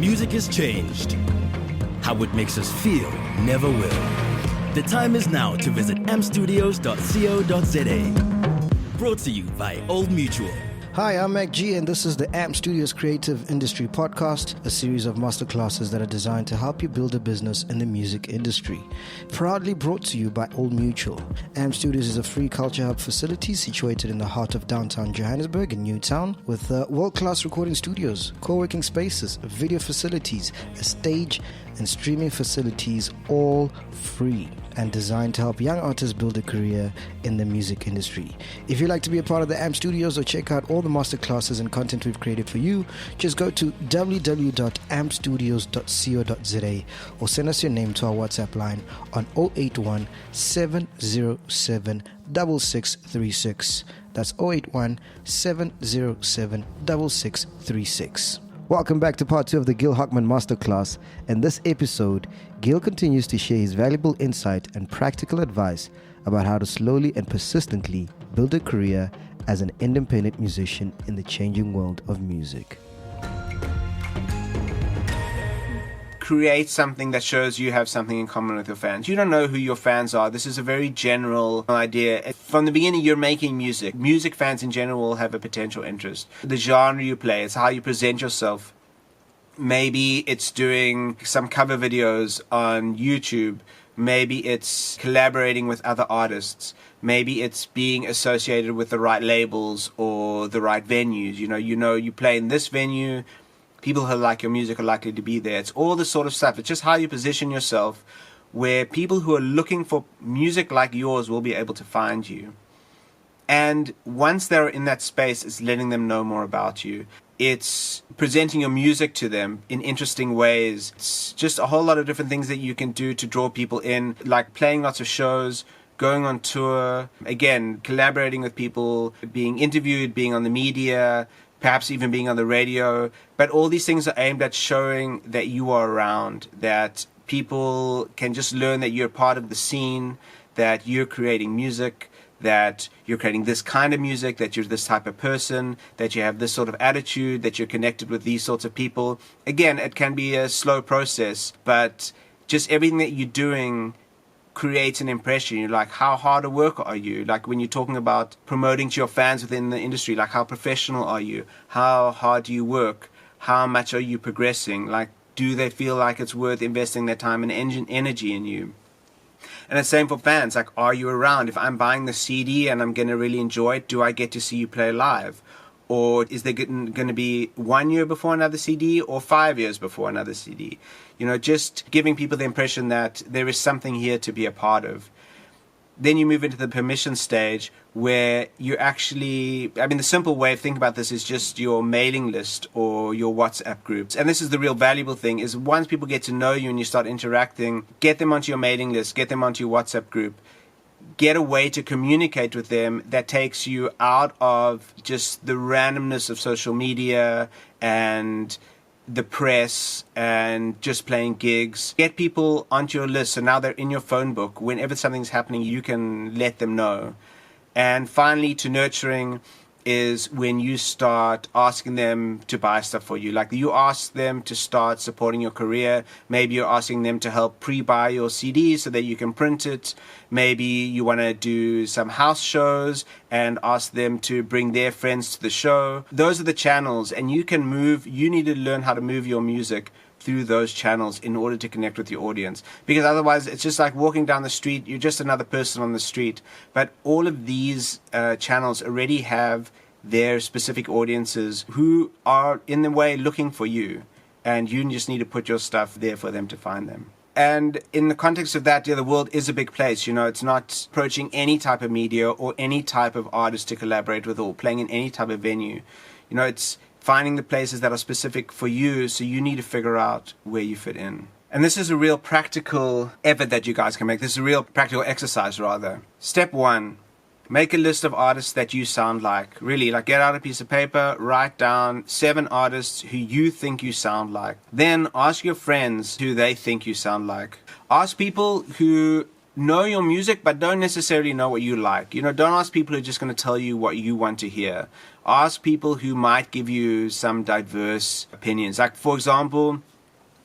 music has changed. How it makes us feel never will. The time is now to visit amstudios.co.za. Brought to you by Old Mutual. Hi, I'm Mac G, and this is the AMP Studios Creative Industry Podcast, a series of masterclasses that are designed to help you build a business in the music industry. Proudly brought to you by Old Mutual. AMP Studios is a free culture hub facility situated in the heart of downtown Johannesburg in Newtown, with world-class recording studios, co-working spaces, video facilities, a stage, and streaming facilities, all free and designed to help young artists build a career in the music industry. If you'd like to be a part of the AMP Studios or check out all the masterclasses and content we've created for you, just go to www.ampstudios.co.za or send us your name to our WhatsApp line on 081 707 6636. That's 081 707 6636. Welcome back to part 2 of the Gil Hockman Masterclass. In this episode, Gil continues to share his valuable insight and practical advice about how to slowly and persistently build a career as an independent musician in the changing world of music. Create something that shows you have something in common with your fans. You don't know who your fans are. This is a very general idea. From the beginning, you're making music. Music fans in general will have a potential interest. The genre you play, it's how you present yourself. Maybe it's doing some cover videos on YouTube. Maybe it's collaborating with other artists. Maybe it's being associated with the right labels or the right venues. You know, you play in this venue. People who like your music are likely to be there. It's all this sort of stuff. It's just how you position yourself, where people who are looking for music like yours will be able to find you. And once they're in that space, it's letting them know more about you. It's presenting your music to them in interesting ways. It's just a whole lot of different things that you can do to draw people in, like playing lots of shows, going on tour, again, collaborating with people, being interviewed, being on the media, perhaps even being on the radio. But all these things are aimed at showing that you are around, that people can just learn that you're part of the scene, that you're creating music, that you're creating this kind of music, that you're this type of person, that you have this sort of attitude, that you're connected with these sorts of people. Again, it can be a slow process, but just everything that you're doing creates an impression. You're like, how hard a worker are you? Like when you're talking about promoting to your fans within the industry, like how professional are you? How hard do you work? How much are you progressing? Like, do they feel like it's worth investing their time and energy in you? And it's the same for fans. Like, are you around? If I'm buying the CD and I'm going to really enjoy it, do I get to see you play live? Or is there going to be 1 year before another CD or 5 years before another CD? You know, just giving people the impression that there is something here to be a part of. Then you move into the permission stage where you actually, the simple way of thinking about this is just your mailing list or your WhatsApp groups. And this is the real valuable thing, is once people get to know you and you start interacting, get them onto your mailing list, get them onto your WhatsApp group. Get a way to communicate with them that takes you out of just the randomness of social media and the press and just playing gigs. Get people onto your list so now they're in your phone book. Whenever something's happening, you can let them know. And finally, to nurturing is when you start asking them to buy stuff for you. Like, you ask them to start supporting your career. Maybe you're asking them to help pre-buy your CD so that you can print it. Maybe you want to do some house shows and ask them to bring their friends to the show. Those are the channels, and you need to learn how to move your music through those channels in order to connect with your audience. Because otherwise, it's just like walking down the street. You're just another person on the street. But all of these channels already have their specific audiences who are in the way looking for you. And you just need to put your stuff there for them to find them. And in the context of that, the world is a big place. It's not approaching any type of media or any type of artist to collaborate with or playing in any type of venue. It's finding the places that are specific for you, so you need to figure out where you fit in. And this is a real practical effort that you guys can make. This is a real practical exercise, rather. Step 1, make a list of artists that you sound like. Really, like, get out a piece of paper, write down 7 artists who you think you sound like. Then ask your friends who they think you sound like. Ask people who know your music but don't necessarily know what you like. Don't ask people who are just going to tell you what you want to hear. Ask people who might give you some diverse opinions. Like, for example,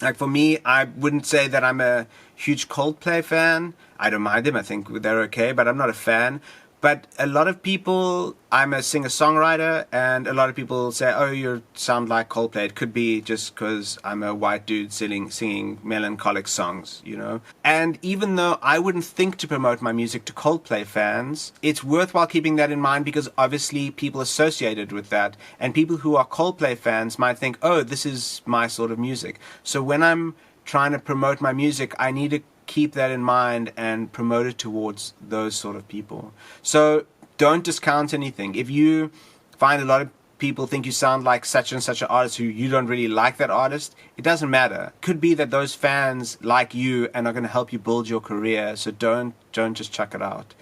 Like for me, I wouldn't say that I'm a huge Coldplay fan. I don't mind them. I think they're okay, but I'm not a fan. But a lot of people, I'm a singer-songwriter, and a lot of people say, oh, you sound like Coldplay. It could be just because I'm a white dude singing melancholic songs, you know. And even though I wouldn't think to promote my music to Coldplay fans, it's worthwhile keeping that in mind because obviously people associated with that, and people who are Coldplay fans might think, oh, this is my sort of music. So when I'm trying to promote my music, I need to keep that in mind and promote it towards those sort of people. So don't discount anything. If you find a lot of people think you sound like such and such an artist who you don't really like that artist, it doesn't matter. It could be that those fans like you and are going to help you build your career. So don't just chuck it out.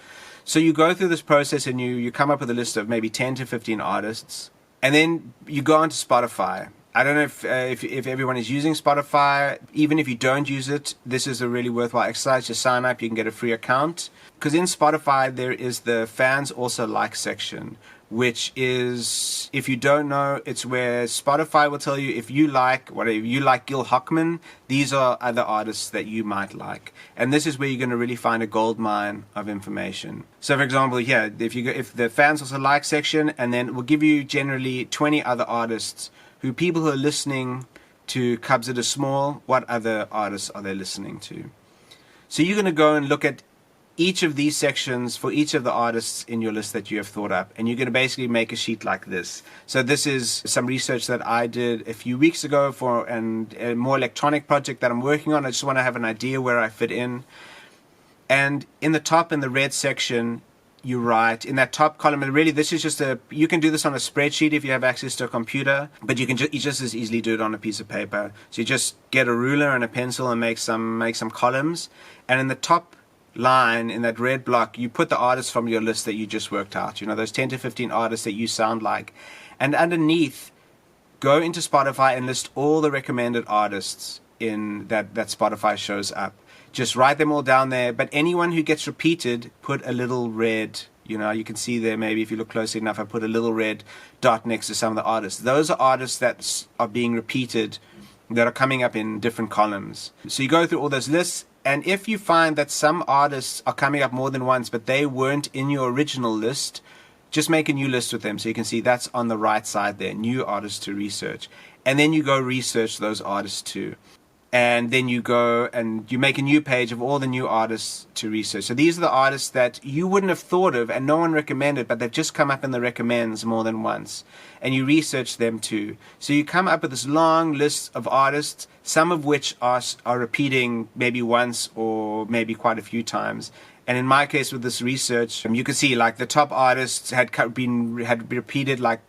So you go through this process and you come up with a list of maybe 10 to 15 artists, and then you go onto Spotify. I don't know if everyone is using Spotify. Even if you don't use it, this is a really worthwhile exercise. Just sign up, you can get a free account. Because in Spotify, there is the fans also like section, which is, if you don't know, it's where Spotify will tell you if you like, whatever, you like Gil Hockman, these are other artists that you might like. And this is where you're going to really find a gold mine of information. So for example, here, if the fans also like section, and then we'll give you generally 20 other artists people who are listening to Cubs That Are Small, what other artists are they listening to? So you're going to go and look at each of these sections for each of the artists in your list that you have thought up, and you're going to basically make a sheet like this. So this is some research that I did a few weeks ago for a more electronic project that I'm working on. I just want to have an idea where I fit in. And in the top, in the red section, you write in that top column, and really this is just you can do this on a spreadsheet if you have access to a computer, but you just as easily do it on a piece of paper. So you just get a ruler and a pencil and make some columns, and in the top line, in that red block, you put the artists from your list that you just worked out, you know, those 10 to 15 artists that you sound like. And underneath, go into Spotify and list all the recommended artists in that Spotify shows up. Just write them all down there, but anyone who gets repeated, put a little red, you know, you can see there, maybe if you look closely enough, I put a little red dot next to some of the artists. Those are artists that are being repeated, that are coming up in different columns. So you go through all those lists, and if you find that some artists are coming up more than once, but they weren't in your original list, just make a new list with them. So you can see that's on the right side there, new artists to research. And then you go research those artists too. And then you go and you make a new page of all the new artists to research. So these are the artists that you wouldn't have thought of and no one recommended, but they've just come up in the recommends more than once. And you research them too. So you come up with this long list of artists, some of which are repeating maybe once or maybe quite a few times. And in my case with this research, you can see like the top artists had been repeated like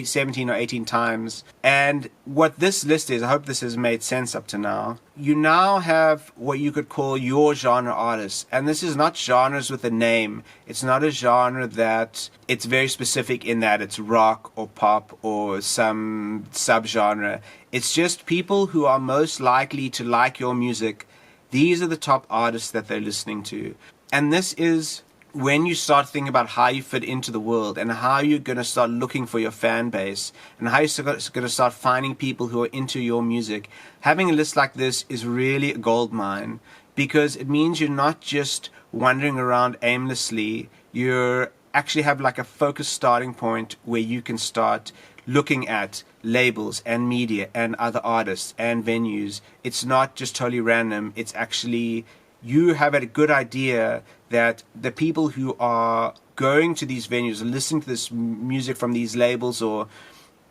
17 or 18 times. And what this list is, I hope this has made sense up to now. You now have what you could call your genre artists. And this is not genres with a name. It's not a genre that it's very specific in that it's rock or pop or some subgenre. It's just people who are most likely to like your music. These are the top artists that they're listening to. And this is when you start thinking about how you fit into the world and how you're going to start looking for your fan base and how you're going to start finding people who are into your music, having a list like this is really a gold mine, because it means you're not just wandering around aimlessly. You actually have like a focused starting point where you can start looking at labels and media and other artists and venues. It's not just totally random. It's actually, you have a good idea that the people who are going to these venues, listening to this music from these labels or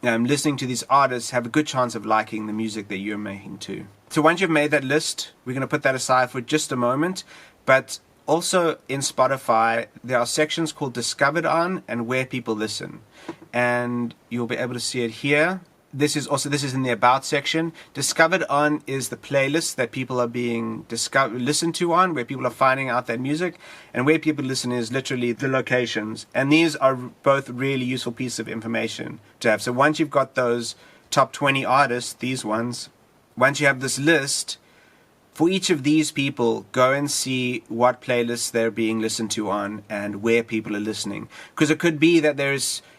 listening to these artists, have a good chance of liking the music that you're making too. So once you've made that list, we're going to put that aside for just a moment. But also in Spotify, there are sections called Discovered On and Where People Listen. And you'll be able to see it here. This is in the About section. Discovered On is the playlist that people are being listened to on, where people are finding out that music. And Where People Listen is literally the locations. And these are both really useful pieces of information to have. So once you've got those top 20 artists, these ones, once you have this list, for each of these people, go and see what playlists they're being listened to on and where people are listening. Because it could be that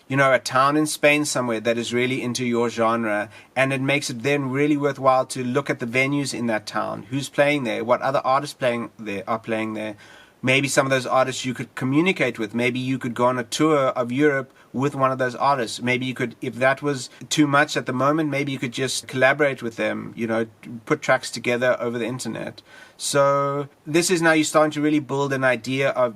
a town in Spain somewhere that is really into your genre, and it makes it then really worthwhile to look at the venues in that town, who's playing there, what other artists are playing there. Maybe some of those artists you could communicate with. Maybe you could go on a tour of Europe with one of those artists. Maybe you could, if that was too much at the moment, maybe you could just collaborate with them, put tracks together over the internet. So this is now you're starting to really build an idea of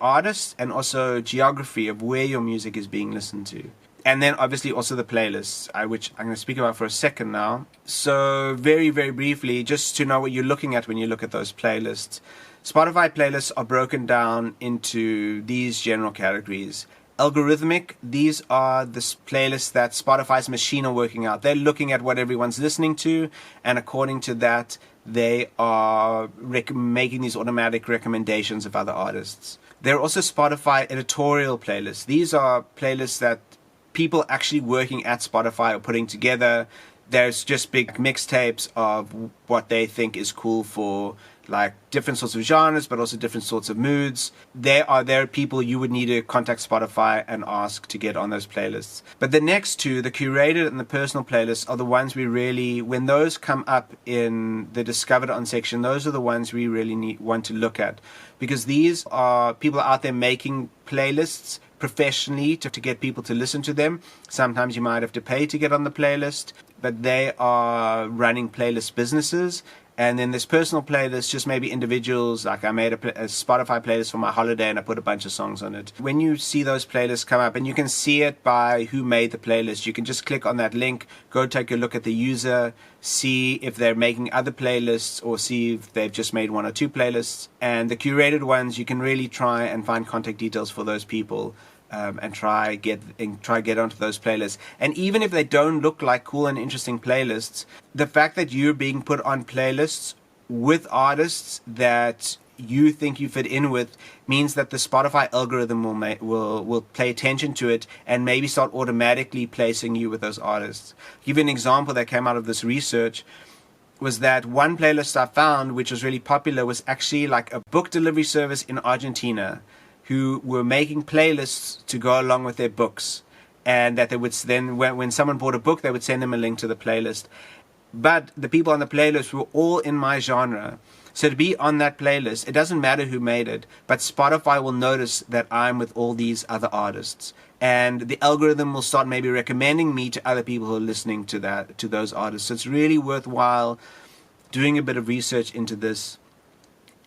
artists and also geography of where your music is being listened to. And then obviously also the playlists, which I'm going to speak about for a second now. So very, very briefly, just to know what you're looking at when you look at those playlists. Spotify playlists are broken down into these general categories. Algorithmic, these are the playlists that Spotify's machine are working out. They're looking at what everyone's listening to, and according to that, they are making these automatic recommendations of other artists. There are also Spotify editorial playlists. These are playlists that people actually working at Spotify are putting together. There's just big mixtapes of what they think is cool for like different sorts of genres, but also different sorts of moods. There are people you would need to contact Spotify and ask to get on those playlists. But the next two, the curated and the personal playlists, are the ones we really, when those come up in the Discovered On section, those are the ones we really want to look at, because these are people out there making playlists professionally to get people to listen to them. Sometimes you might have to pay to get on the playlist, but they are running playlist businesses. And then this personal playlist, just maybe individuals, like I made a Spotify playlist for my holiday and I put a bunch of songs on it. When you see those playlists come up, and you can see it by who made the playlist, you can just click on that link, go take a look at the user, see if they're making other playlists or see if they've just made one or two playlists. And the curated ones, you can really try and find contact details for those people. And try get onto those playlists. And even if they don't look like cool and interesting playlists, the fact that you're being put on playlists with artists that you think you fit in with means that the Spotify algorithm will pay attention to it and maybe start automatically placing you with those artists. I'll give you an example that came out of this research. Was that one playlist I found, which was really popular, was actually like a book delivery service in Argentina, who were making playlists to go along with their books, and that they would then, when someone bought a book, they would send them a link to the playlist. But the people on the playlist were all in my genre. So to be on that playlist, it doesn't matter who made it, but Spotify will notice that I'm with all these other artists. And the algorithm will start maybe recommending me to other people who are listening to those artists. So it's really worthwhile doing a bit of research into this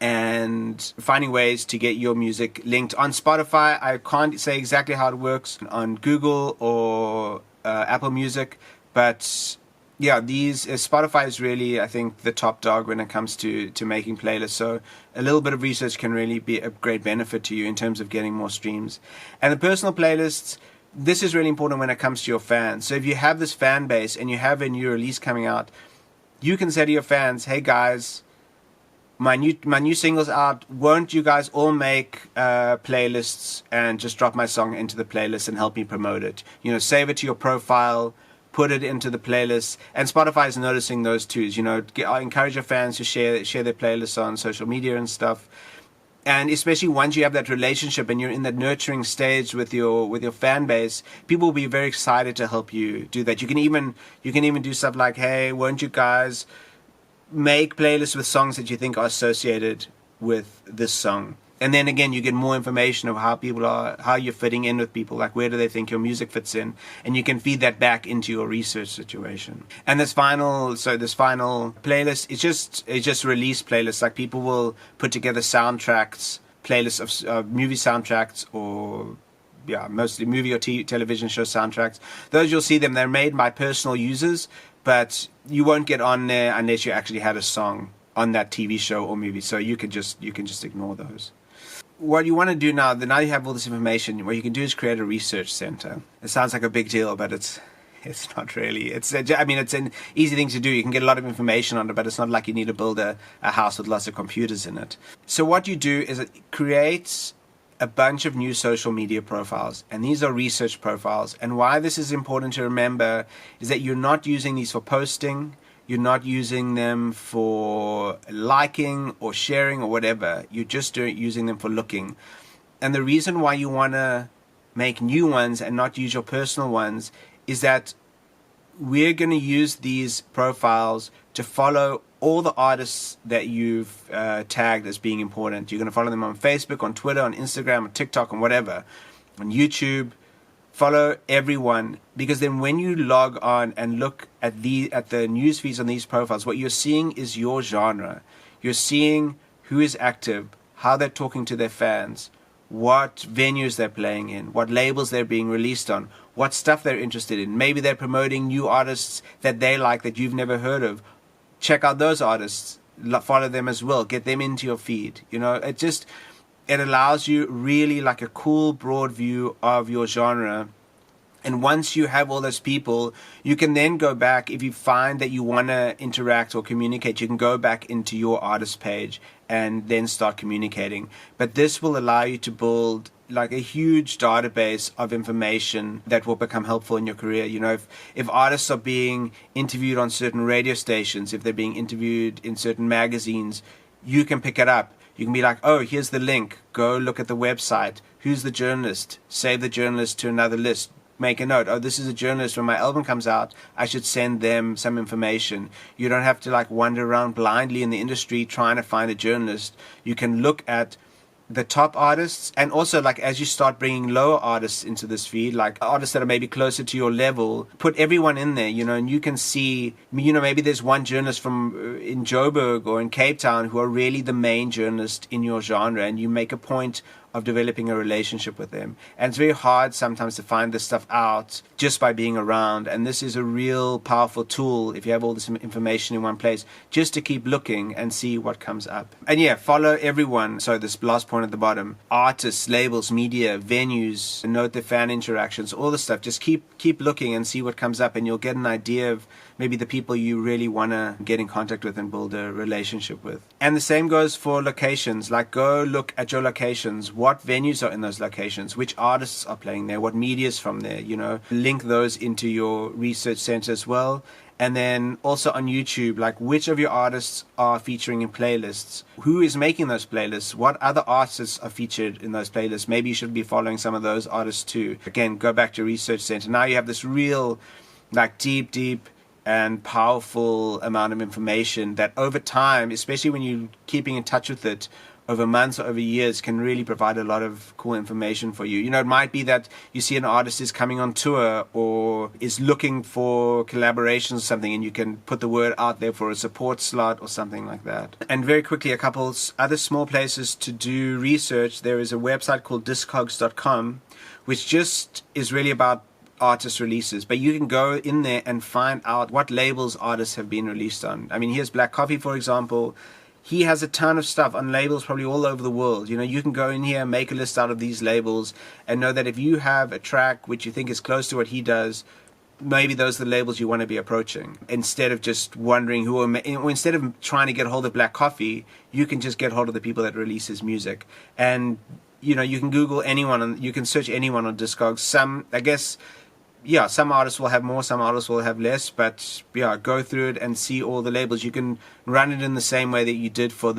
and finding ways to get your music linked on Spotify. I can't say exactly how it works on Google or Apple Music, but yeah, Spotify is really, I think, the top dog when it comes to making playlists. So a little bit of research can really be a great benefit to you in terms of getting more streams. And the personal playlists, this is really important when it comes to your fans. So if you have this fan base and you have a new release coming out, you can say to your fans, hey guys, my new single's out. Won't you guys all make playlists and just drop my song into the playlist and help me promote it? Save it to your profile, put it into the playlist. And Spotify is noticing those too. I encourage your fans to share their playlists on social media and stuff. And especially once you have that relationship and you're in that nurturing stage with your fan base, people will be very excited to help you do that. You can even do stuff like, hey, won't you guys make playlists with songs that you think are associated with this song. And then again, you get more information of how you're fitting in with people, like where do they think your music fits in, and you can feed that back into your research situation. And this final playlist, it's just release playlists. Like people will put together soundtracks, playlists of movie soundtracks, or mostly movie or television show soundtracks. Those you'll see them. They're made by personal users, but you won't get on there unless you actually had a song on that TV show or movie. So you can just ignore those. What you want to do now you have all this information, what you can do is create a research center. It sounds like a big deal, but it's not really. It's an easy thing to do. You can get a lot of information on it, but it's not like you need to build a house with lots of computers in it. So what you do is it creates a bunch of new social media profiles, and these are research profiles. And why this is important to remember is that you're not using these for posting, you're not using them for liking or sharing or whatever, you're just using them for looking. And the reason why you want to make new ones and not use your personal ones is that we're going to use these profiles to follow all the artists that you've tagged as being important. You're going to follow them on Facebook, on Twitter, on Instagram, on TikTok, on whatever, on YouTube. Follow everyone, because then when you log on and look at the news feeds on these profiles, what you're seeing is your genre. You're seeing who is active, how they're talking to their fans, what venues they're playing in, what labels they're being released on, what stuff they're interested in. Maybe they're promoting new artists that they like that you've never heard of. Check out those artists, follow them as well, get them into your feed. It allows you really like a cool, broad view of your genre. And once you have all those people, you can then go back. If you find that you want to interact or communicate, you can go back into your artist page and then start communicating. But this will allow you to build like a huge database of information that will become helpful in your career. If artists are being interviewed on certain radio stations, if they're being interviewed in certain magazines, you can pick it up. You can be like, oh, here's the link. Go look at the website. Who's the journalist? Save the journalist to another list. Make a note. Oh, this is a journalist. When my album comes out, I should send them some information. You don't have to like wander around blindly in the industry trying to find a journalist. You can look at the top artists, and also like as you start bringing lower artists into this feed, like artists that are maybe closer to your level, put everyone in there, and you can see, maybe there's one journalist from in Joburg or in Cape Town who are really the main journalist in your genre, and you make a point of developing a relationship with them. And it's very hard sometimes to find this stuff out just by being around, and this is a real powerful tool if you have all this information in one place, just to keep looking and see what comes up. And yeah, follow everyone. So this last point at the bottom, artists, labels, media, venues, note their fan interactions, all the stuff. Just keep looking and see what comes up, and you'll get an idea of maybe the people you really want to get in contact with and build a relationship with. And the same goes for locations. Like, go look at your locations. What venues are in those locations? Which artists are playing there? What media's from there? Link those into your research center as well. And then also on YouTube, like which of your artists are featuring in playlists? Who is making those playlists? What other artists are featured in those playlists? Maybe you should be following some of those artists too. Again, go back to your research center. Now you have this real, like deep and powerful amount of information that over time, especially when you're keeping in touch with it over months or over years, can really provide a lot of cool information for you. It might be that you see an artist is coming on tour or is looking for collaborations or something, and you can put the word out there for a support slot or something like that. And very quickly, a couple other small places to do research. There is a website called discogs.com, which just is really about artist releases, but you can go in there and find out what labels artists have been released on. I mean, here's Black Coffee, for example. He has a ton of stuff on labels probably all over the world. You can go in here, make a list out of these labels, and know that if you have a track which you think is close to what he does, maybe those are the labels you want to be approaching. Instead of just wondering instead of trying to get hold of Black Coffee, you can just get hold of the people that release his music. And you can Google anyone, and you can search anyone on Discogs. Some artists will have more, some artists will have less, but go through it and see all the labels. You can run it in the same way that you did for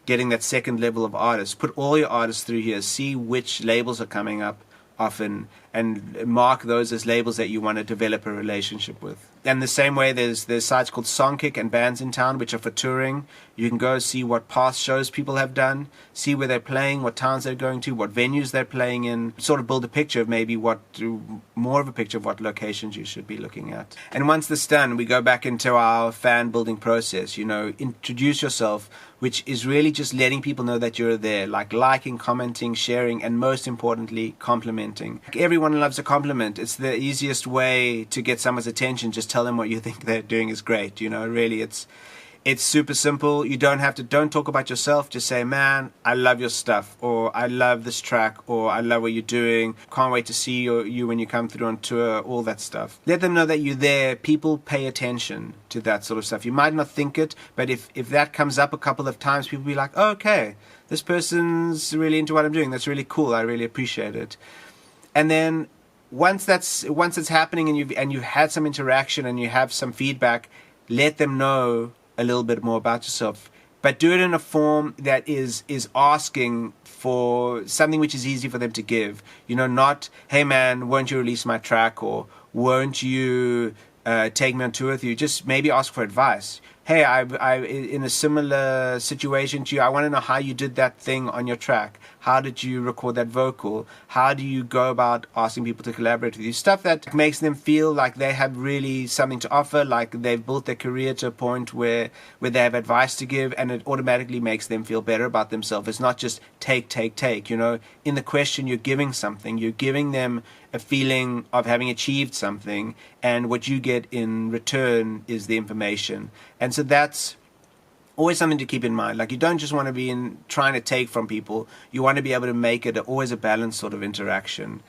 getting that second level of artists. Put all your artists through here, see which labels are coming up often, and mark those as labels that you want to develop a relationship with. And the same way, there's sites called Songkick and Bands in Town, which are for touring. You can go see what past shows people have done, see where they're playing, what towns they're going to, what venues they're playing in, sort of build a picture of maybe more of a picture of what locations you should be looking at. And once this is done, we go back into our fan building process. Introduce yourself, which is really just letting people know that you're there, like liking, commenting, sharing, and most importantly, complimenting. Everyone loves a compliment. It's the easiest way to get someone's attention. Just tell them what you think they're doing is great. Really, it's super simple. You don't talk about yourself. Just say, man, I love your stuff, or I love this track, or I love what you're doing. Can't wait to see you when you come through on tour, all that stuff. Let them know that you're there. People pay attention to that sort of stuff. You might not think it, but if that comes up a couple of times, people will be like, oh, okay, this person's really into what I'm doing. That's really cool. I really appreciate it. And then once it's happening and you've had some interaction and you have some feedback, let them know a little bit more about yourself, but do it in a form that is asking for something which is easy for them to give. Not, hey man, won't you release my track, or won't you take me on tour with you? Just maybe ask for advice. Hey, I in a similar situation to you, I want to know how you did that thing on your track. How did you record that vocal? How do you go about asking people to collaborate with you? Stuff that makes them feel like they have really something to offer, like they've built their career to a point where they have advice to give, and it automatically makes them feel better about themselves. It's not just take. In the question, you're giving something. You're giving them a feeling of having achieved something, and what you get in return is the information. And so that's always something to keep in mind. Like, you don't just want to be trying to take from people. You want to be able to make it always a balanced sort of interaction.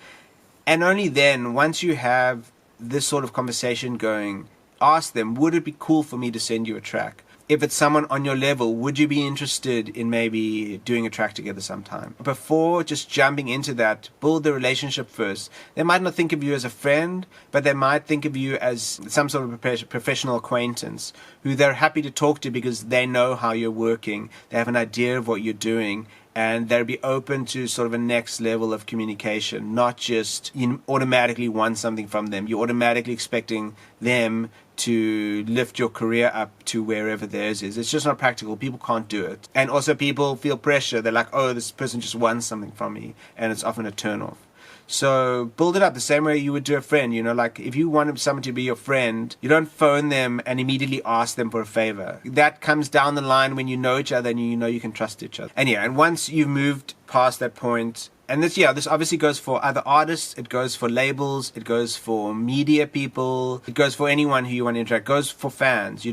And only then, once you have this sort of conversation going, ask them, would it be cool for me to send you a track? If it's someone on your level, would you be interested in maybe doing a track together sometime? Before just jumping into that, build the relationship first. They might not think of you as a friend, but they might think of you as some sort of professional acquaintance who they're happy to talk to because they know how you're working. They have an idea of what you're doing, and they'll be open to sort of a next level of communication, not just you automatically want something from them. You're automatically expecting them to lift your career up to wherever theirs is. It's just not practical. People can't do it. And also people feel pressure. They're like, oh, this person just wants something from me, and it's often a turn-off. So build it up the same way you would do a friend. Like if you want someone to be your friend, you don't phone them and immediately ask them for a favor. That comes down the line when you know each other and you know you can trust each other. And once you've moved past that point, and this obviously goes for other artists, it goes for labels, it goes for media people, it goes for anyone who you want to interact, it goes for fans,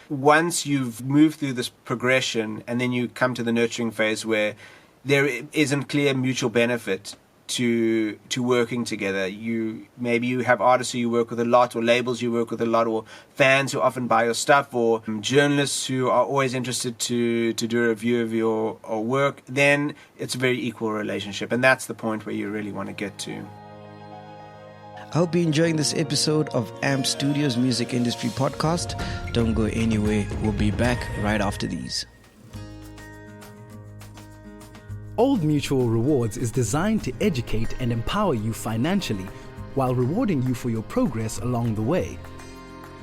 Once you've moved through this progression and then you come to the nurturing phase where there isn't clear mutual benefit to working together. Maybe you have artists who you work with a lot, or labels you work with a lot, or fans who often buy your stuff, or journalists who are always interested to do a review of your work. Then it's a very equal relationship, and that's the point where you really want to get to. I hope you're enjoying this episode of AMP Studios Music Industry Podcast. Don't go anywhere. We'll be back right after these. Old Mutual Rewards is designed to educate and empower you financially while rewarding you for your progress along the way.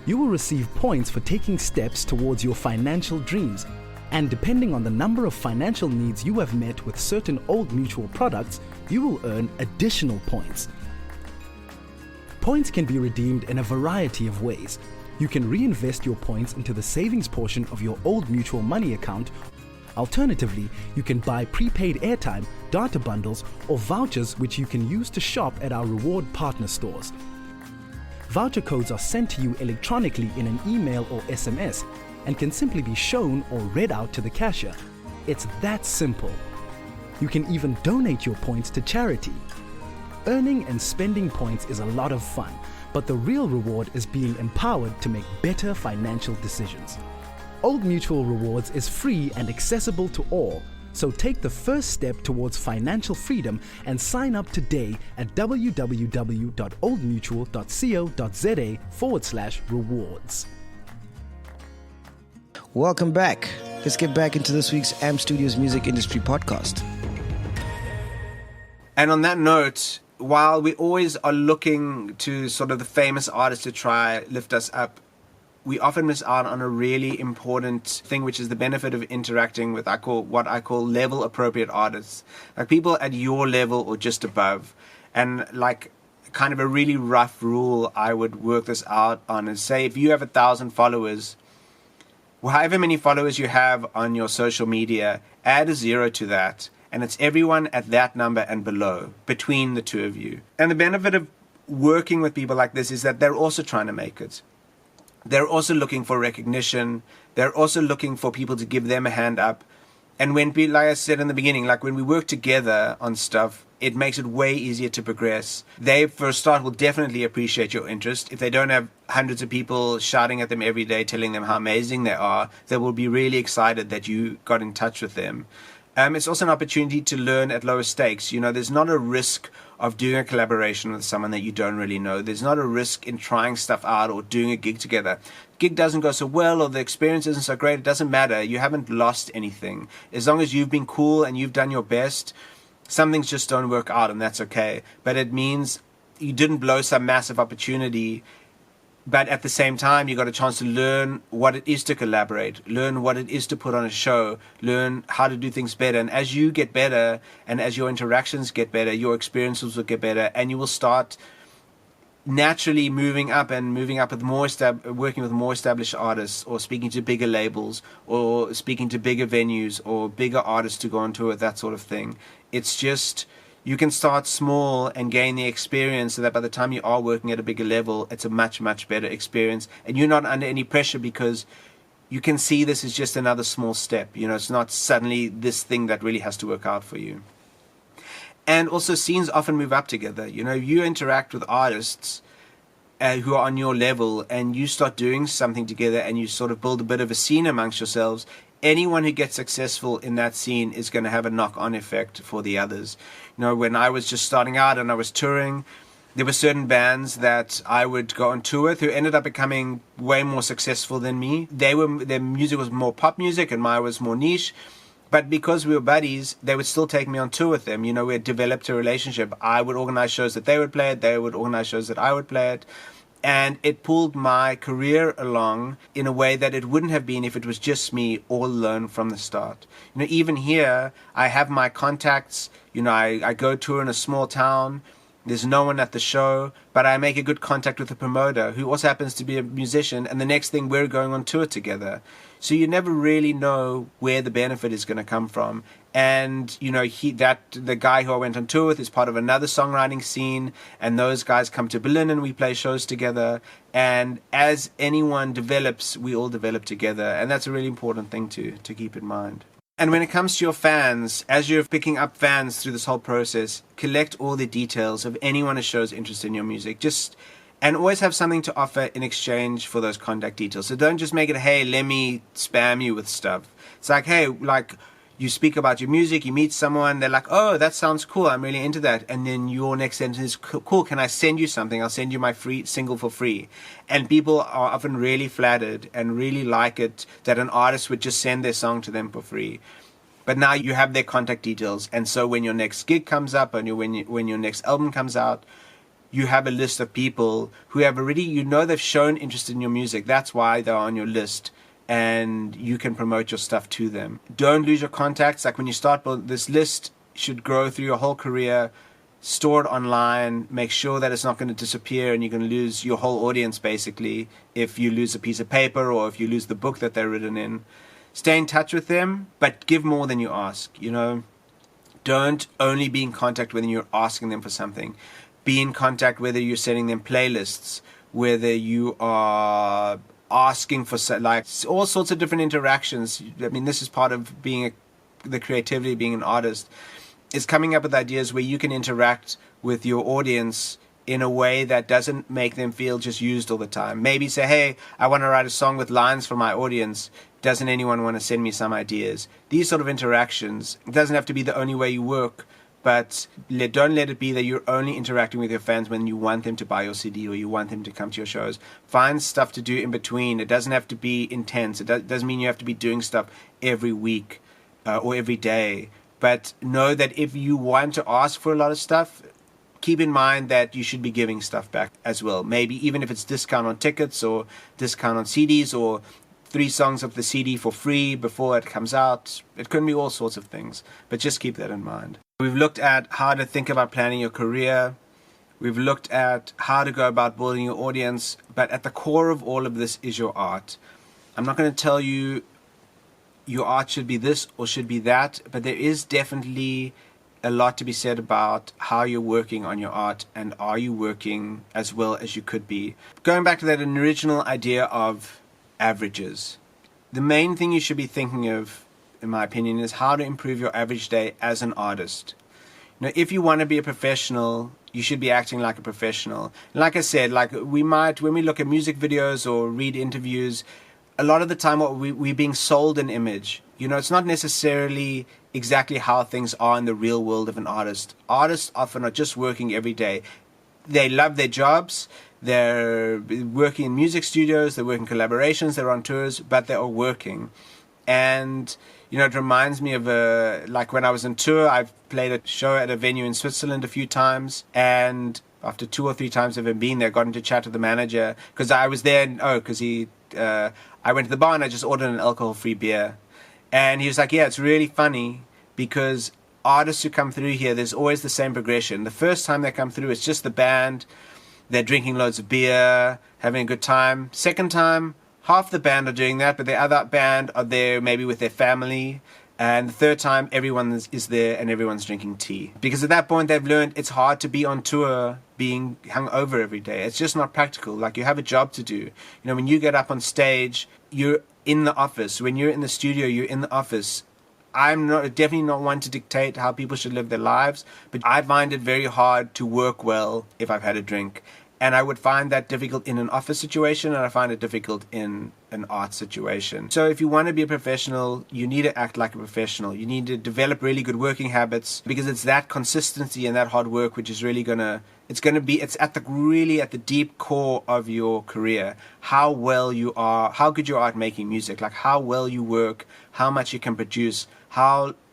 You will receive points for taking steps towards your financial dreams, and depending on the number of financial needs you have met with certain Old Mutual products, you will earn additional points. Points can be redeemed in a variety of ways. You can reinvest your points into the savings portion of your Old Mutual money account. Alternatively, you can buy prepaid airtime, data bundles, or vouchers which you can use to shop at our reward partner stores. Voucher codes are sent to you electronically in an email or SMS and can simply be shown or read out to the cashier. It's that simple. You can even donate your points to charity. Earning and spending points is a lot of fun, but the real reward is being empowered to make better financial decisions. Old Mutual Rewards is free and accessible to all, so take the first step towards financial freedom and sign up today at www.oldmutual.co.za/rewards. Welcome back. Let's get back into this week's AMP Studios Music Industry Podcast. And on that note, while we always are looking to sort of the famous artists to try lift us up, we often miss out on a really important thing, which is the benefit of interacting with what I call level appropriate artists, like people at your level or just above. And like kind of a really rough rule I would work this out on is, say if you have 1,000 followers, however many followers you have on your social media, add a 0 to that, and it's everyone at that number and below, between the two of you. And the benefit of working with people like this is that they're also trying to make it. They're also looking for recognition. They're also looking for people to give them a hand up. And when, like I said in the beginning, like when we work together on stuff, it makes it way easier to progress. They, for a start, will definitely appreciate your interest. If they don't have hundreds of people shouting at them every day, telling them how amazing they are, they will be really excited that you got in touch with them. It's also an opportunity to learn at lower stakes. There's not a risk of doing a collaboration with someone that you don't really know. There's not a risk in trying stuff out or doing a gig together. Gig doesn't go so well or the experience isn't so great, it doesn't matter. You haven't lost anything. As long as you've been cool and you've done your best, some things just don't work out, and that's okay. But it means you didn't blow some massive opportunity, but at the same time, you got a chance to learn what it is to collaborate, learn what it is to put on a show, learn how to do things better. And as you get better and as your interactions get better, your experiences will get better, and you will start naturally moving up with working with more established artists, or speaking to bigger labels, or speaking to bigger venues, or bigger artists to go on tour with, that sort of thing. It's just, you can start small and gain the experience so that by the time you are working at a bigger level, it's a much, much better experience. And you're not under any pressure because you can see this is just another small step. It's not suddenly this thing that really has to work out for you. And also, scenes often move up together. You interact with artists who are on your level, and you start doing something together, and you sort of build a bit of a scene amongst yourselves. Anyone who gets successful in that scene is going to have a knock-on effect for the others. When I was just starting out and I was touring, there were certain bands that I would go on tour with who ended up becoming way more successful than me. Their music was more pop music and mine was more niche. But because we were buddies, they would still take me on tour with them. We had developed a relationship. I would organize shows that they would play at. They would organize shows that I would play at. And it pulled my career along in a way that it wouldn't have been if it was just me all alone from the start. Even here, I have my contacts. I go tour in a small town. There's no one at the show, but I make a good contact with the promoter, who also happens to be a musician, and the next thing, we're going on tour together. So you never really know where the benefit is going to come from. And the guy who I went on tour with is part of another songwriting scene, and those guys come to Berlin and we play shows together. And as anyone develops, we all develop together, and that's a really important thing to keep in mind. And when it comes to your fans, as you're picking up fans through this whole process, collect all the details of anyone who shows interest in your music. And always have something to offer in exchange for those contact details. So don't just make it, hey, let me spam you with stuff. It's like, hey, you speak about your music, you meet someone, they're like, oh, that sounds cool, I'm really into that. And then your next sentence is, cool, can I send you something? I'll send you my free single for free. And people are often really flattered and really like it that an artist would just send their song to them for free. But now you have their contact details. And so when your next gig comes up and when your next album comes out, you have a list of people who have already, they've shown interest in your music. That's why they're on your list. And you can promote your stuff to them. Don't lose your contacts. Like when you start, this list should grow through your whole career. Store it online. Make sure that it's not going to disappear and you're going to lose your whole audience, basically, if you lose a piece of paper or if you lose the book that they're written in. Stay in touch with them, but give more than you ask. Don't only be in contact when you're asking them for something. Be in contact whether you're sending them playlists, whether you are asking for all sorts of different interactions. I mean, this is part of being the creativity, being an artist, is coming up with ideas where you can interact with your audience in a way that doesn't make them feel just used all the time. Maybe say, hey, I want to write a song with lines for my audience. Doesn't anyone want to send me some ideas? These sort of interactions, it doesn't have to be the only way you work, but don't let it be that you're only interacting with your fans when you want them to buy your CD or you want them to come to your shows. Find stuff to do in between. It doesn't have to be intense. It doesn't mean you have to be doing stuff every week or every day. But know that if you want to ask for a lot of stuff, keep in mind that you should be giving stuff back as well. Maybe even if it's discount on tickets or discount on CDs or 3 songs of the CD for free before it comes out. It can be all sorts of things, but just keep that in mind. We've looked at how to think about planning your career. We've looked at how to go about building your audience, but at the core of all of this is your art. I'm not going to tell you your art should be this or should be that, but there is definitely a lot to be said about how you're working on your art and are you working as well as you could be. Going back to that original idea of averages, the main thing you should be thinking of, in my opinion, is how to improve your average day as an artist. If you want to be a professional, you should be acting like a professional. Like I said, when we look at music videos or read interviews, a lot of the time we're being sold an image. It's not necessarily exactly how things are in the real world of an artist. Artists often are just working every day. They love their jobs. They're working in music studios. They're working collaborations. They're on tours, but they are working. And, you know, it reminds me of like when I was on tour, I've played a show at a venue in Switzerland a few times. And after 2 or 3 times of him being there, I got into chat with the manager because I was there. Because I went to the bar and I just ordered an alcohol-free beer. And he was like, yeah, it's really funny because artists who come through here, there's always the same progression. The first time they come through, it's just the band. They're drinking loads of beer, having a good time. Second time, half the band are doing that, but the other band are there maybe with their family. And the third time, everyone is there and everyone's drinking tea. Because at that point, they've learned it's hard to be on tour being hung over every day. It's just not practical. Like, you have a job to do. You know, when you get up on stage, you're in the office. When you're in the studio, you're in the office. I'm definitely not one to dictate how people should live their lives, but I find it very hard to work well if I've had a drink. And I would find that difficult in an office situation, and I find it difficult in an art situation. So if you want to be a professional, you need to act like a professional. You need to develop really good working habits, because it's that consistency and that hard work which is really it's at the deep core of your career. How well you are, how good you are at making music, like how well you work, how much you can produce,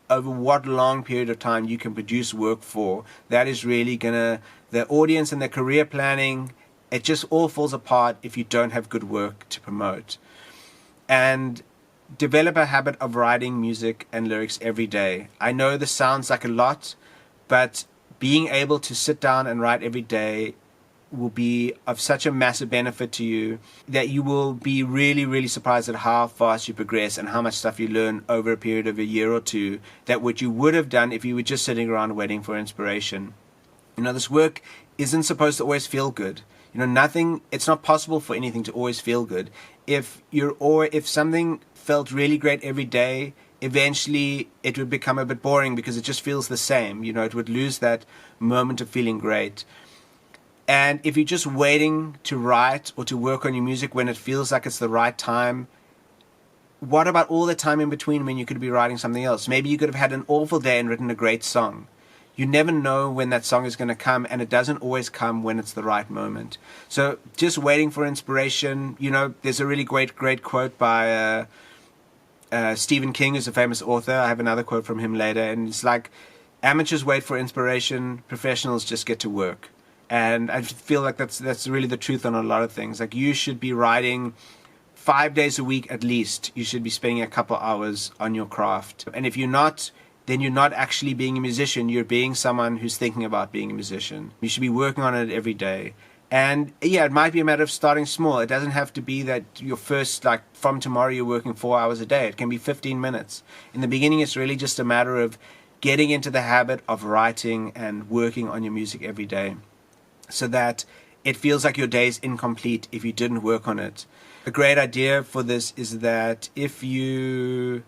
over what long period of time you can produce work for. That is really the audience and their career planning, it just all falls apart if you don't have good work to promote. And develop a habit of writing music and lyrics every day. I know this sounds like a lot, but being able to sit down and write every day will be of such a massive benefit to you that you will be really, really surprised at how fast you progress and how much stuff you learn over a period of a year or two that what you would have done if you were just sitting around waiting for inspiration. You know, this work isn't supposed to always feel good. You know, it's not possible for anything to always feel good. If something felt really great every day, eventually it would become a bit boring because it just feels the same. You know, it would lose that moment of feeling great. And if you're just waiting to write or to work on your music when it feels like it's the right time, what about all the time in between when you could be writing something else? Maybe you could have had an awful day and written a great song. You never know when that song is going to come, and it doesn't always come when it's the right moment. So just waiting for inspiration. You know, there's a really great quote by Stephen King, who's a famous author. I have another quote from him later, and it's like, amateurs wait for inspiration, professionals just get to work. And I feel like that's really the truth on a lot of things. Like, you should be writing 5 days a week at least. You should be spending a couple hours on your craft. And if you're not, then you're not actually being a musician. You're being someone who's thinking about being a musician. You should be working on it every day. And yeah, it might be a matter of starting small. It doesn't have to be that your first, like, from tomorrow you're working 4 hours a day. It can be 15 minutes. In the beginning, it's really just a matter of getting into the habit of writing and working on your music every day, so that it feels like your day is incomplete if you didn't work on it. A great idea for this is that if you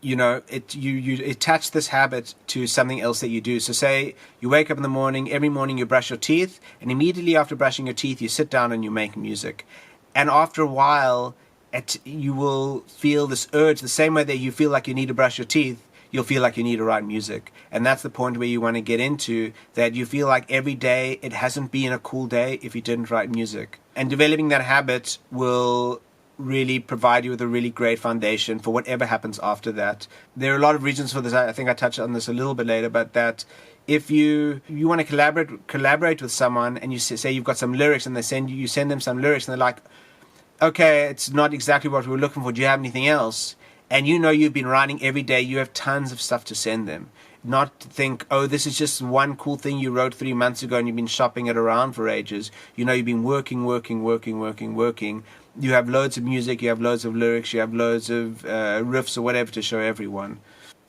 attach this habit to something else that you do. So say you wake up in the morning, every morning you brush your teeth, and immediately after brushing your teeth, you sit down and you make music. And after a while, you will feel this urge, the same way that you feel like you need to brush your teeth, you'll feel like you need to write music. And that's the point where you want to get into, that you feel like every day it hasn't been a cool day if you didn't write music. And developing that habit will really provide you with a really great foundation for whatever happens after that. There are a lot of reasons for this. I think I touched on this a little bit later, but that if you want to collaborate with someone, and you say you've got some lyrics, and you send them some lyrics, and they're like, okay, it's not exactly what we were looking for. Do you have anything else? And you know you've been writing every day. You have tons of stuff to send them. Not to think, oh, this is just one cool thing you wrote 3 months ago and you've been shopping it around for ages. You know, you've been working. You have loads of music, you have loads of lyrics, you have loads of riffs or whatever to show everyone.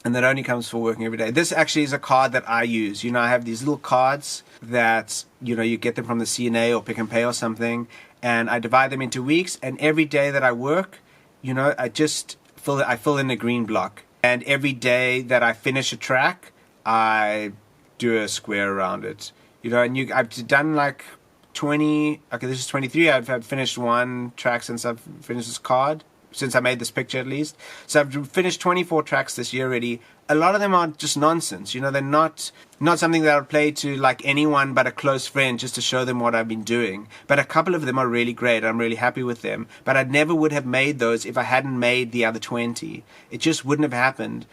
And that only comes for working every day. This actually is a card that I use. You know, I have these little cards that, you know, you get them from the CNA or Pick and Pay or something. And I divide them into weeks. And every day that I work, you know, I fill in a green block. And every day that I finish a track, I do a square around it. You know, and I've done like 20, okay, this is 23. I've finished one track since I've finished this card. since I made this picture at least. So I've finished 24 tracks this year already. A lot of them are just nonsense. You know, they're not something that I'll play to like anyone but a close friend just to show them what I've been doing. But a couple of them are really great. I'm really happy with them. But I never would have made those if I hadn't made the other 20. It just wouldn't have happened.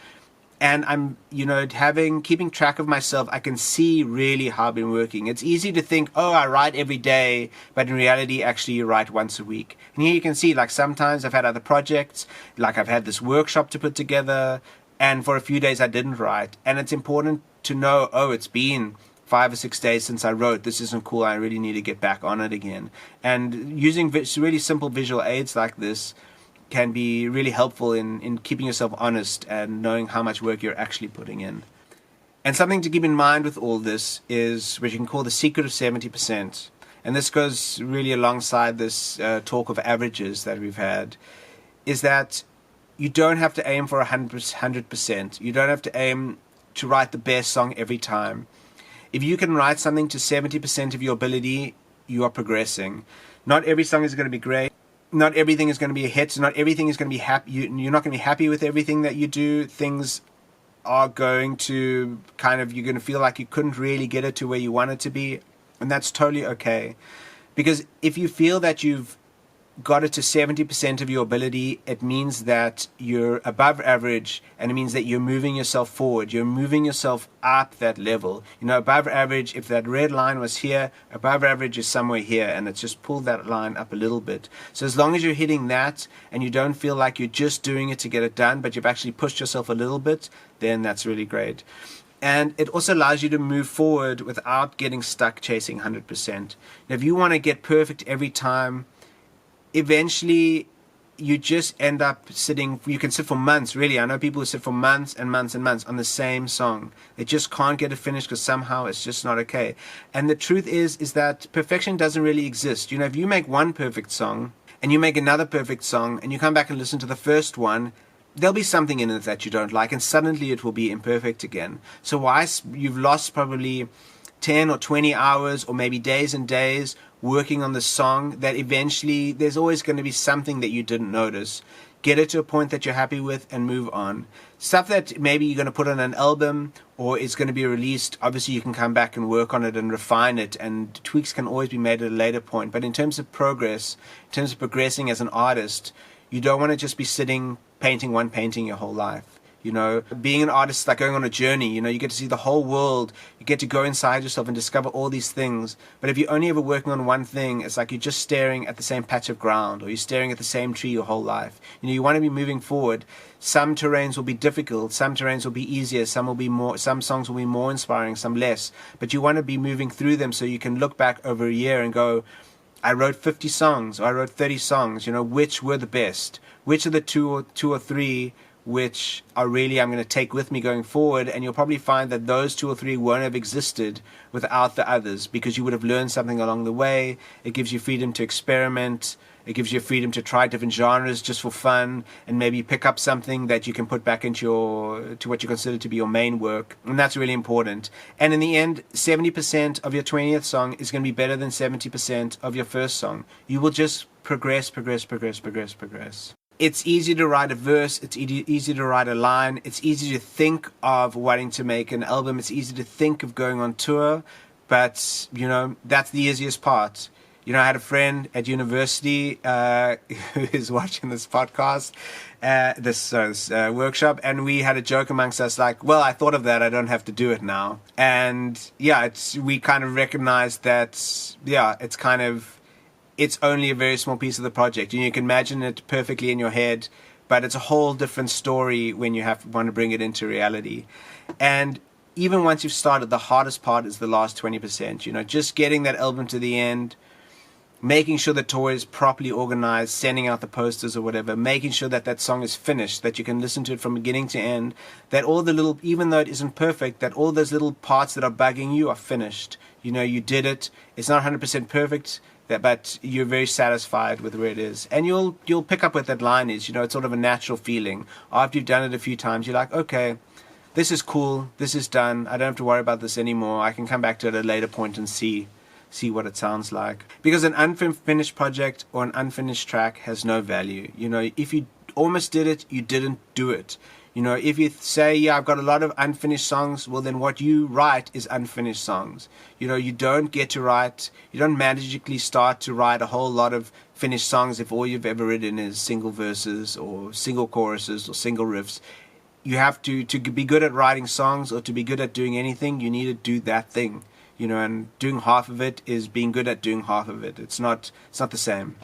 And I'm, you know, keeping track of myself, I can see really how I've been working. It's easy to think, oh, I write every day, but in reality, actually, you write once a week. And here you can see, like, sometimes I've had other projects, like I've had this workshop to put together, and for a few days I didn't write. And it's important to know, oh, it's been 5 or 6 days since I wrote. This isn't cool. I really need to get back on it again. And using really simple visual aids like this can be really helpful in keeping yourself honest and knowing how much work you're actually putting in. And something to keep in mind with all this is what you can call the secret of 70%. And this goes really alongside this talk of averages that we've had, is that you don't have to aim for 100%. You don't have to aim to write the best song every time. If you can write something to 70% of your ability, you are progressing. Not every song is going to be great. Not everything is going to be a hit. Not everything is going to be happy. You're not going to be happy with everything that you do. Things are going to you're going to feel like you couldn't really get it to where you want it to be. And that's totally okay. Because if you feel that you've got it to 70% of your ability, it means that you're above average, and it means that you're moving yourself forward. You're moving yourself up that level. You know, above average, if that red line was here, above average is somewhere here, and it's just pulled that line up a little bit. So as long as you're hitting that and you don't feel like you're just doing it to get it done, but you've actually pushed yourself a little bit, then that's really great. And it also allows you to move forward without getting stuck chasing 100%. Now, if you want to get perfect every time, eventually you just end up you can sit for months, really. I know people who sit for months and months and months on the same song. They just can't get it finished because somehow it's just not okay. And the truth is that perfection doesn't really exist. You know, if you make one perfect song and you make another perfect song and you come back and listen to the first one, there'll be something in it that you don't like, and suddenly it will be imperfect again. So you've lost probably 10 or 20 hours or maybe days and days working on the song, that eventually there's always going to be something that you didn't notice. Get it to a point that you're happy with and move on. Stuff that maybe you're going to put on an album or is going to be released, obviously you can come back and work on it and refine it, and tweaks can always be made at a later point. But in terms of progress, in terms of progressing as an artist, you don't want to just be sitting painting one painting your whole life. You know, being an artist is like going on a journey. You know, you get to see the whole world. You get to go inside yourself and discover all these things. But if you're only ever working on one thing, it's like you're just staring at the same patch of ground, or you're staring at the same tree your whole life. You know, you want to be moving forward. Some terrains will be difficult. Some terrains will be easier. Some songs will be more inspiring, some less. But you want to be moving through them so you can look back over a year and go, I wrote 50 songs, or I wrote 30 songs. You know, which were the best? Which are the two or three which are really I'm going to take with me going forward? And you'll probably find that those 2 or 3 won't have existed without the others, because you would have learned something along the way. It gives you freedom to experiment. It gives you freedom to try different genres just for fun, and maybe pick up something that you can put back into to what you consider to be your main work. And that's really important. And in the end, 70% of your 20th song is going to be better than 70% of your first song. You will just progress. It's easy to write a verse. It's easy to write a line. It's easy to think of wanting to make an album. It's easy to think of going on tour. But, you know, that's the easiest part. You know, I had a friend at university who is watching this podcast, this workshop, and we had a joke amongst us like, well, I thought of that. I don't have to do it now. And, yeah, we kind of recognized that, yeah, it's only a very small piece of the project. You can imagine it perfectly in your head, but it's a whole different story when you want to bring it into reality. And even once you've started, the hardest part is the last 20%. You know, just getting that album to the end, making sure the tour is properly organized, sending out the posters or whatever, making sure that that song is finished, that you can listen to it from beginning to end, that all the little, even though it isn't perfect, that all those little parts that are bugging you are finished. You know, you did it. It's not 100% perfect, but you're very satisfied with where it is. And you'll pick up what that line is. You know, it's sort of a natural feeling. After you've done it a few times, you're like, okay, this is cool. This is done. I don't have to worry about this anymore. I can come back to it at a later point and see see what it sounds like. Because an unfinished project or an unfinished track has no value. You know, if you almost did it, you didn't do it. You know, if you say, yeah, I've got a lot of unfinished songs, well, then what you write is unfinished songs. You know, you don't magically start to write a whole lot of finished songs if all you've ever written is single verses or single choruses or single riffs. You have to be good at writing songs or to be good at doing anything, you need to do that thing. You know, and doing half of it is being good at doing half of it. It's not the same.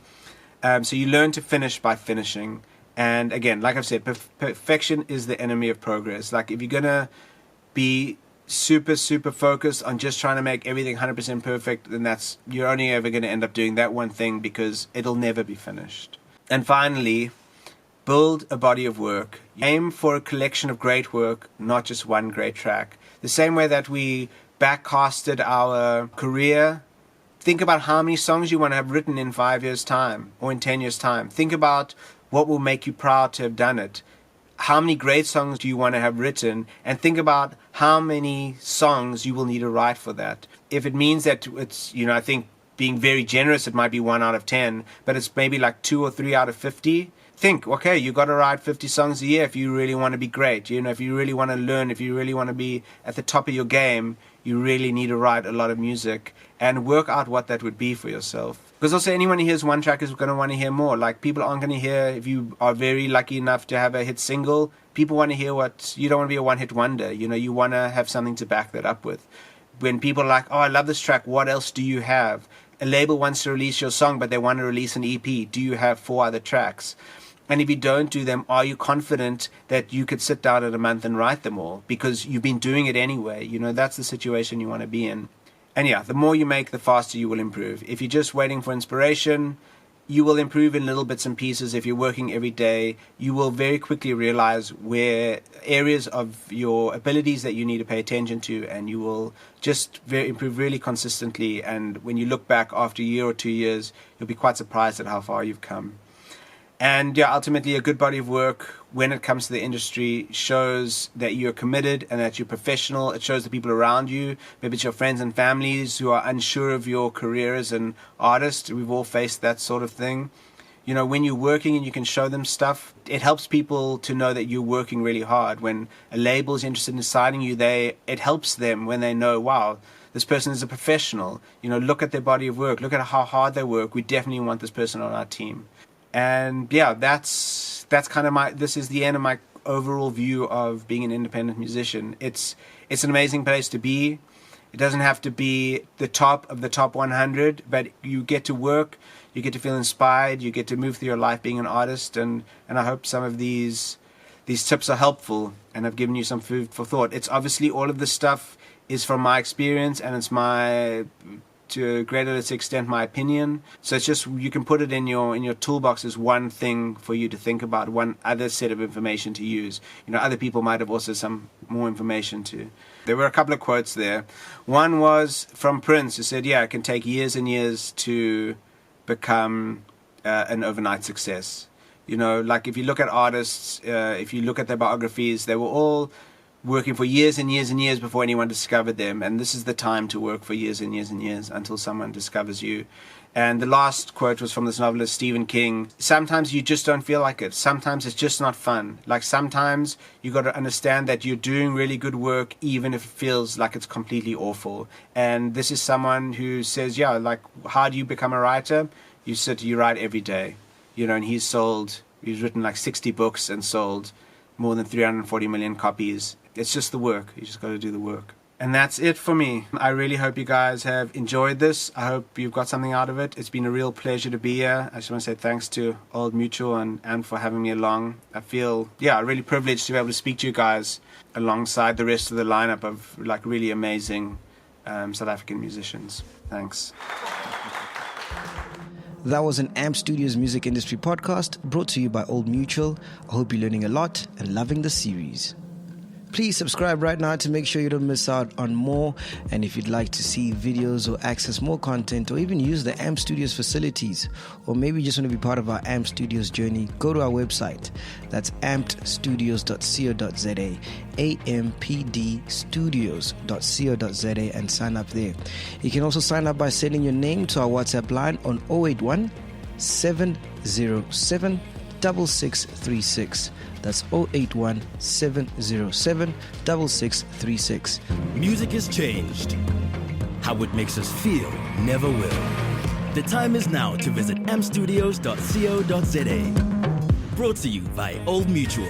So you learn to finish by finishing. And again, like I've said, perfection is the enemy of progress. Like if you're going to be super, super focused on just trying to make everything 100% perfect, then you're only ever going to end up doing that one thing because it'll never be finished. And finally, build a body of work. Aim for a collection of great work, not just one great track. The same way that we backcasted our career, think about how many songs you want to have written in 5 years' time or in 10 years' time. Think about what will make you proud to have done it. How many great songs do you want to have written? And think about how many songs you will need to write for that. If it means that it's, you know, I think being very generous, it might be 1 out of 10, but it's maybe like 2 or 3 out of 50. Think, okay, you got to write 50 songs a year if you really want to be great. You know, if you really want to learn, if you really want to be at the top of your game, you really need to write a lot of music and work out what that would be for yourself. Because also anyone who hears one track is going to want to hear more. Like people aren't going to hear, if you are very lucky enough to have a hit single, people want to hear you don't want to be a one-hit wonder. You know, you want to have something to back that up with. When people are like, oh, I love this track, what else do you have? A label wants to release your song, but they want to release an EP. Do you have 4 other tracks? And if you don't do them, are you confident that you could sit down in a month and write them all? Because you've been doing it anyway. You know, that's the situation you want to be in. And yeah, the more you make, the faster you will improve. If you're just waiting for inspiration, you will improve in little bits and pieces. If you're working every day, you will very quickly realize where areas of your abilities that you need to pay attention to, and you will just improve really consistently. And when you look back after a year or 2 years, you'll be quite surprised at how far you've come. And yeah, ultimately a good body of work when it comes to the industry shows that you're committed and that you're professional. It shows the people around you, maybe it's your friends and families who are unsure of your career as an artist. We've all faced that sort of thing. You know, when you're working and you can show them stuff, it helps people to know that you're working really hard. When a label is interested in signing you, it helps them when they know, wow, this person is a professional. You know, look at their body of work, look at how hard they work. We definitely want this person on our team. And yeah, that's kind of this is the end of my overall view of being an independent musician. It's an amazing place to be. It doesn't have to be the top of the top 100, but you get to work, you get to feel inspired, you get to move through your life being an artist, and I hope some of these tips are helpful and have given you some food for thought. It's obviously all of this stuff is from my experience, and it's to a greater extent my opinion. So it's just, you can put it in your toolbox as one thing for you to think about, one other set of information to use. You know, other people might have also some more information too. There were a couple of quotes there. One was from Prince, who said, yeah, it can take years and years to become an overnight success. You know, like if you look at artists, if you look at their biographies, they were all working for years and years and years before anyone discovered them, and this is the time to work for years and years and years until someone discovers you. And the last quote was from this novelist Stephen King. Sometimes you just don't feel like it. Sometimes it's just not fun. Like sometimes you got to understand that you're doing really good work even if it feels like it's completely awful. And this is someone who says, yeah, like, how do you become a writer? You write every day. You know, and he's written like 60 books and sold more than 340 million copies. It's just the work. You just got to do the work. And that's it for me. I really hope you guys have enjoyed this. I hope you've got something out of it. It's been a real pleasure to be here. I just want to say thanks to Old Mutual and for having me along. I feel, really privileged to be able to speak to you guys alongside the rest of the lineup of like really amazing South African musicians. Thanks. That was an AMP Studios Music Industry podcast brought to you by Old Mutual. I hope you're learning a lot and loving the series. Please subscribe right now to make sure you don't miss out on more. And if you'd like to see videos or access more content or even use the AMP Studios facilities, or maybe you just want to be part of our AMP Studios journey, go to our website. That's ampedstudios.co.za, ampdstudios.co.za, and sign up there. You can also sign up by sending your name to our WhatsApp line on 081 707 6636. That's 081 707 6636. Music has changed. How it makes us feel never will. The time is now to visit ampstudios.co.za. Brought to you by Old Mutual.